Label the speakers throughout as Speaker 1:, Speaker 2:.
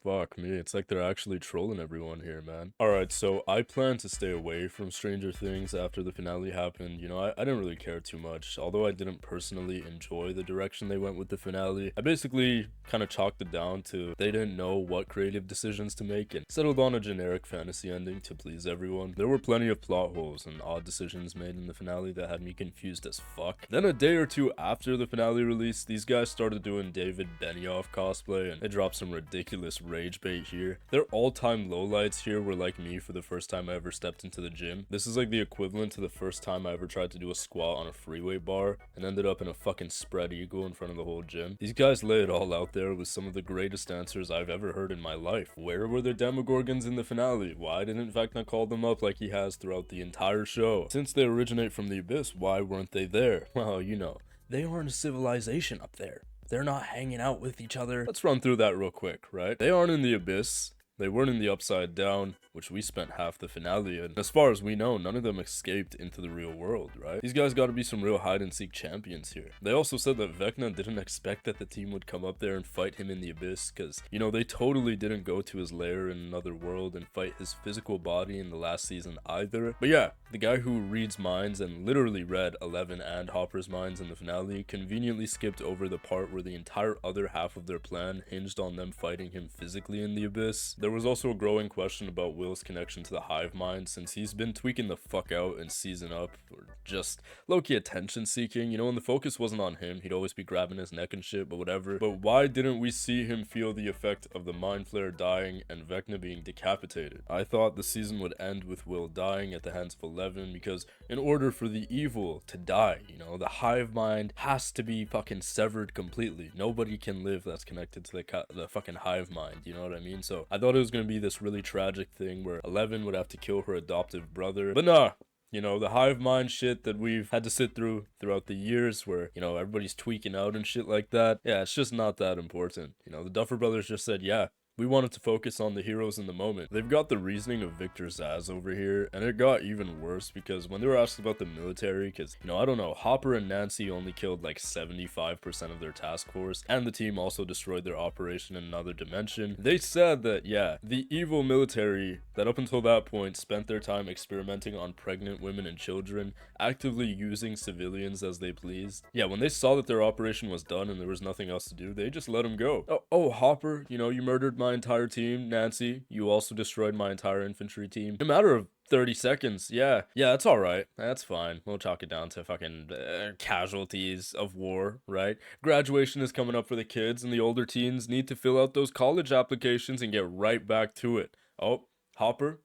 Speaker 1: Fuck me, it's like they're actually trolling everyone here, man. Alright, so I plan to stay away from Stranger Things after the finale happened. I didn't really care too much. Although I didn't personally enjoy the direction they went with the finale, I basically kind of chalked it down to they didn't know what creative decisions to make and settled on a generic fantasy ending to please everyone. There were plenty of plot holes and odd decisions made in the finale that had me confused as fuck. Then a day or two after the finale release, these guys started doing David Benioff cosplay and they dropped some ridiculous rage bait here. Their all-time lowlights here were like me for the first time I ever stepped into the gym. This is like the equivalent to the first time I ever tried to do a squat on a freeway bar and ended up in a fucking spread eagle in front of the whole gym. These guys lay it all out there with some of the greatest answers I've ever heard in my life. Where were the Demogorgons in the finale? Why didn't Vecna call them up like he has throughout the entire show? Since they originate from the Abyss, why weren't they there? Well, they aren't a civilization up there. They're not hanging out with each other. Let's run through that real quick, right? They aren't in the Abyss. They weren't in the Upside Down, which we spent half the finale in. As far as we know, none of them escaped into the real world, right? These guys gotta be some real hide-and-seek champions here. They also said that Vecna didn't expect that the team would come up there and fight him in the Abyss, because, they totally didn't go to his lair in another world and fight his physical body in the last season either. But yeah, the guy who reads minds and literally read Eleven and Hopper's minds in the finale conveniently skipped over the part where the entire other half of their plan hinged on them fighting him physically in the Abyss. There was also a growing question about Will's connection to the hive mind, since he's been tweaking the fuck out in season up, or just low-key attention seeking. When the focus wasn't on him, he'd always be grabbing his neck and shit, but whatever. But why didn't we see him feel the effect of the mind flare dying and Vecna being decapitated? I thought the season would end with Will dying at the hands of Eleven, because in order for the evil to die, the hive mind has to be fucking severed completely. Nobody can live that's connected to the fucking hive mind, you know what I mean? So I thought it was gonna be this really tragic thing where Eleven would have to kill her adoptive brother, but nah. The hive mind shit that we've had to sit through throughout the years where, everybody's tweaking out and shit like that. Yeah, it's just not that important. The Duffer Brothers just said, yeah, we wanted to focus on the heroes in the moment. They've got the reasoning of Victor Zsasz over here, and it got even worse because when they were asked about the military, because, I don't know, Hopper and Nancy only killed like 75% of their task force, and the team also destroyed their operation in another dimension. They said that, yeah, the evil military that up until that point spent their time experimenting on pregnant women and children, actively using civilians as they pleased. Yeah, when they saw that their operation was done and there was nothing else to do, they just let them go. Oh, Hopper, you murdered my entire team. Nancy, you also destroyed my entire infantry team. In a matter of 30 seconds. Yeah, that's alright. That's fine. We'll chalk it down to fucking casualties of war, right? Graduation is coming up for the kids, and the older teens need to fill out those college applications and get right back to it. Oh, Hopper,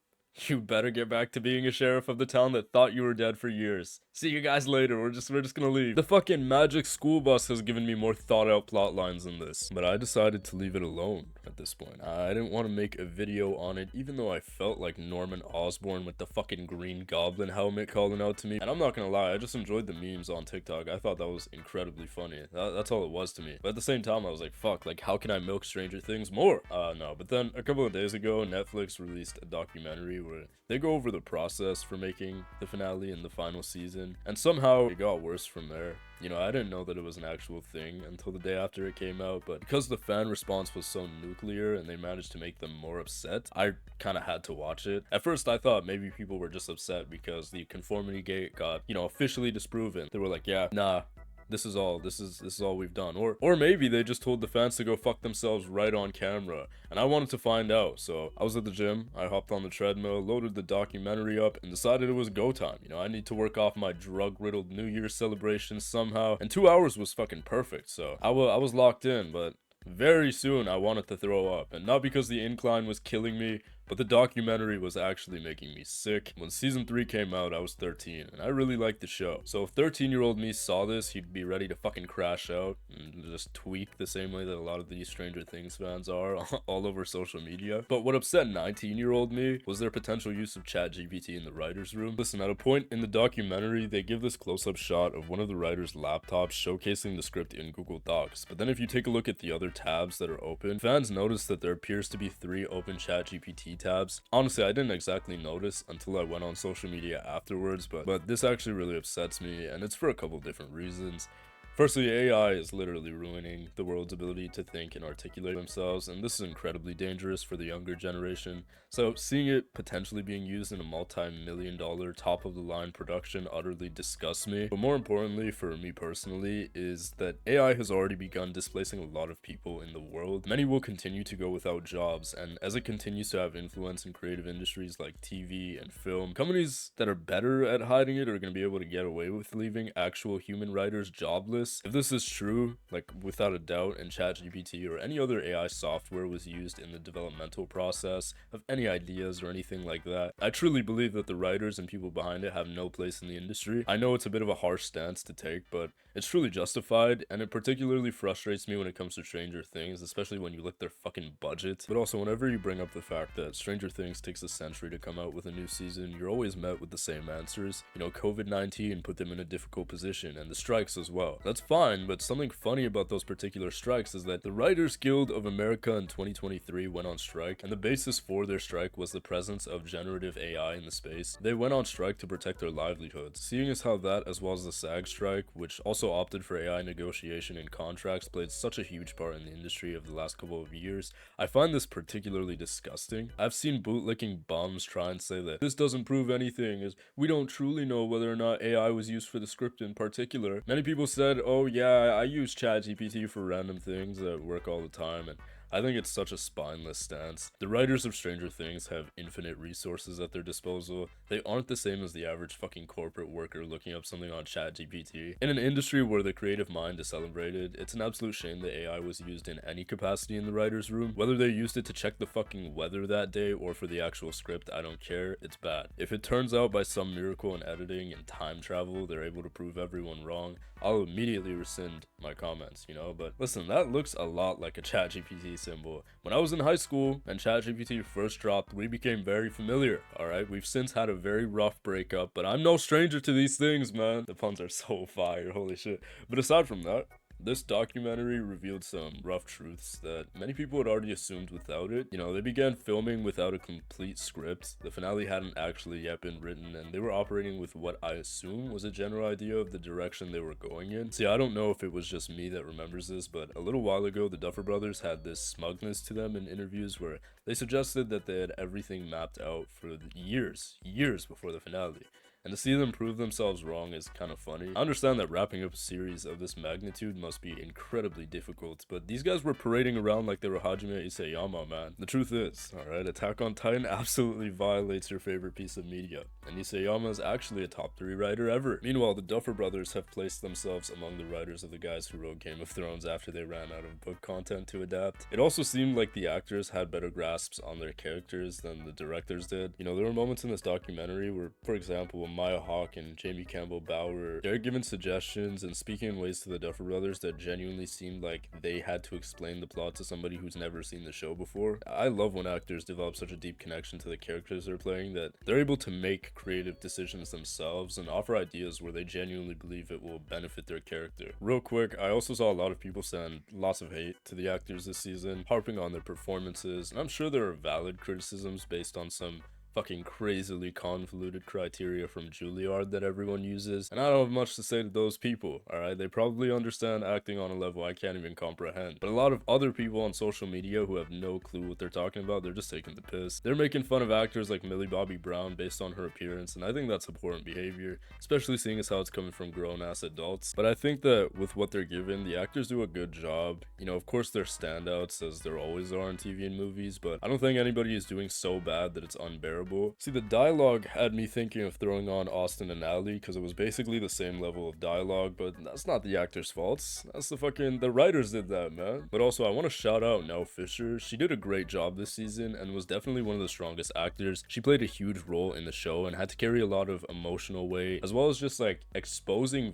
Speaker 1: you better get back to being a sheriff of the town that thought you were dead for years. See you guys later. We're just gonna leave. The fucking magic school bus has given me more thought out plot lines than this, but I decided to leave it alone at this point. I didn't want to make a video on it, even though I felt like Norman Osborn with the fucking green goblin helmet calling out to me. And I'm not gonna lie, I just enjoyed the memes on TikTok. I thought that was incredibly funny. That's all it was to me. But at the same time, I was like, fuck, like how can I milk Stranger Things more? No. But then a couple of days ago, Netflix released a documentary where they go over the process for making the finale and the final season. And somehow it got worse from there. I didn't know that it was an actual thing until the day after it came out, but because the fan response was so nuclear and they managed to make them more upset, I kind of had to watch it. At first, I thought maybe people were just upset because the conformity gate got, officially disproven. They were like, yeah, nah, this is all we've done. Or maybe they just told the fans to go fuck themselves right on camera, and I wanted to find out. So I was at the gym, I hopped on the treadmill, loaded the documentary up, and decided it was go time. I need to work off my drug-riddled New Year's celebration somehow, and 2 hours was fucking perfect. So I was locked in, but very soon I wanted to throw up, and not because the incline was killing me, but the documentary was actually making me sick. When season 3 came out, I was 13, and I really liked the show. So if 13-year-old me saw this, he'd be ready to fucking crash out and just tweak the same way that a lot of these Stranger Things fans are all over social media. But what upset 19-year-old me was their potential use of ChatGPT in the writer's room. Listen, at a point in the documentary, they give this close-up shot of one of the writer's laptops showcasing the script in Google Docs. But then if you take a look at the other tabs that are open, fans notice that there appears to be 3 open ChatGPT tabs. Honestly, I didn't exactly notice until I went on social media afterwards, but this actually really upsets me, and it's for a couple different reasons. Firstly, AI is literally ruining the world's ability to think and articulate themselves, and this is incredibly dangerous for the younger generation. So, seeing it potentially being used in a multi-million dollar top of the line production utterly disgusts me. But more importantly, for me personally, is that AI has already begun displacing a lot of people in the world. Many will continue to go without jobs, and as it continues to have influence in creative industries like TV and film, companies that are better at hiding it are going to be able to get away with leaving actual human writers jobless. If this is true, like without a doubt, and ChatGPT or any other AI software was used in the developmental process of any ideas or anything like that, I truly believe that the writers and people behind it have no place in the industry. I know it's a bit of a harsh stance to take, but it's truly justified, and it particularly frustrates me when it comes to Stranger Things, especially when you look at their fucking budget. But also, whenever you bring up the fact that Stranger Things takes a century to come out with a new season, you're always met with the same answers. You know, COVID-19 put them in a difficult position, and the strikes as well. That's fine, but something funny about those particular strikes is that the Writers Guild of America in 2023 went on strike, and the basis for their strike was the presence of generative AI in the space. They went on strike to protect their livelihoods. Seeing as how that, as well as the SAG strike, which also opted for AI negotiation and contracts, played such a huge part in the industry of the last couple of years, I find this particularly disgusting. I've seen bootlicking bums try and say that this doesn't prove anything, as we don't truly know whether or not AI was used for the script in particular. Many people said, oh yeah, I use ChatGPT for random things that work all the time, and I think it's such a spineless stance. The writers of Stranger Things have infinite resources at their disposal. They aren't the same as the average fucking corporate worker looking up something on ChatGPT. In an industry where the creative mind is celebrated, it's an absolute shame that AI was used in any capacity in the writer's room. Whether they used it to check the fucking weather that day or for the actual script, I don't care. It's bad. If it turns out by some miracle in editing and time travel they're able to prove everyone wrong, I'll immediately rescind my comments, you know? But listen, that looks a lot like a ChatGPT symbol. When I was in high school and ChatGPT first dropped, we became very familiar, alright? We've since had a very rough breakup, but I'm no stranger to these things, man. The puns are so fire, holy shit. But aside from that, this documentary revealed some rough truths that many people had already assumed without it. You know, they began filming without a complete script. The finale hadn't actually yet been written, and they were operating with what I assume was a general idea of the direction they were going in. See, I don't know if it was just me that remembers this, but a little while ago, the Duffer Brothers had this smugness to them in interviews where they suggested that they had everything mapped out for years before the finale. And to see them prove themselves wrong is kind of funny. I understand that wrapping up a series of this magnitude must be incredibly difficult, but these guys were parading around like they were Hajime Isayama, man. The truth is, alright, Attack on Titan absolutely violates your favorite piece of media, and Isayama is actually a top 3 writer ever. Meanwhile, the Duffer Brothers have placed themselves among the writers of the guys who wrote Game of Thrones after they ran out of book content to adapt. It also seemed like the actors had better grasps on their characters than the directors did. You know, there were moments in this documentary where, for example, Maya Hawke and Jamie Campbell Bower, they're giving suggestions and speaking in ways to the Duffer Brothers that genuinely seemed like they had to explain the plot to somebody who's never seen the show before. I love when actors develop such a deep connection to the characters they're playing that they're able to make creative decisions themselves and offer ideas where they genuinely believe it will benefit their character. Real quick, I also saw a lot of people send lots of hate to the actors this season, harping on their performances, and I'm sure there are valid criticisms based on some fucking crazily convoluted criteria from Juilliard that everyone uses, and I don't have much to say to those people, alright? They probably understand acting on a level I can't even comprehend. But a lot of other people on social media who have no clue what they're talking about, they're just taking the piss. They're making fun of actors like Millie Bobby Brown based on her appearance, and I think that's abhorrent behavior, especially seeing as how it's coming from grown-ass adults. But I think that with what they're given, the actors do a good job. You know, of course they're standouts, as there always are on TV and movies, but I don't think anybody is doing so bad that it's unbearable. See, the dialogue had me thinking of throwing on Austin and Ally because it was basically the same level of dialogue, but that's not the actors' faults. That's the writers did that, man. But also, I want to shout out Nell Fisher. She did a great job this season and was definitely one of the strongest actors. She played a huge role in the show and had to carry a lot of emotional weight, as well as just like exposing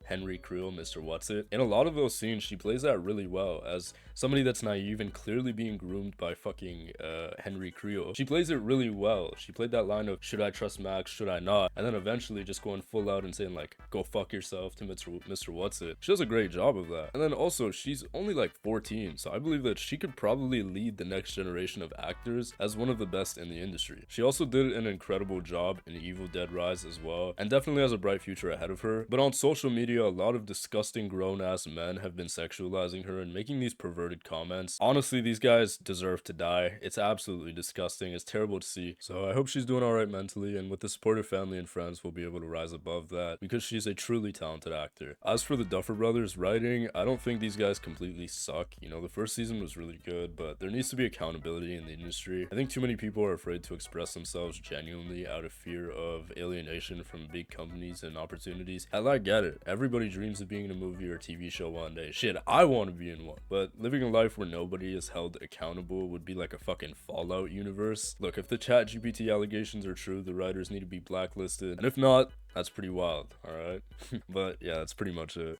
Speaker 1: Henry Creel, Mr. Whatsit. In a lot of those scenes, she plays that really well as somebody that's naive and clearly being groomed by fucking Henry Creel. She plays it really well. She played that line of, should I trust Max, should I not? And then eventually just going full out and saying like, go fuck yourself to Mr. Whatsit. She does a great job of that. And then also, she's only like 14, so I believe that she could probably lead the next generation of actors as one of the best in the industry. She also did an incredible job in Evil Dead Rise as well, and definitely has a bright future ahead of her. But on social media, media, a lot of disgusting grown-ass men have been sexualizing her and making these perverted comments. Honestly, these guys deserve to die. It's absolutely disgusting. It's terrible to see. So I hope she's doing alright mentally, and with the support of family and friends, we'll be able to rise above that, because she's a truly talented actor. As for the Duffer Brothers writing, I don't think these guys completely suck. You know, the first season was really good, but there needs to be accountability in the industry. I think too many people are afraid to express themselves genuinely out of fear of alienation from big companies and opportunities. Hell, I get it. Everybody dreams of being in a movie or TV show one day. Shit, I want to be in one. But living a life where nobody is held accountable would be like a fucking Fallout universe. Look, if the ChatGPT allegations are true, the writers need to be blacklisted. And if not, that's pretty wild, alright? But yeah, that's pretty much it.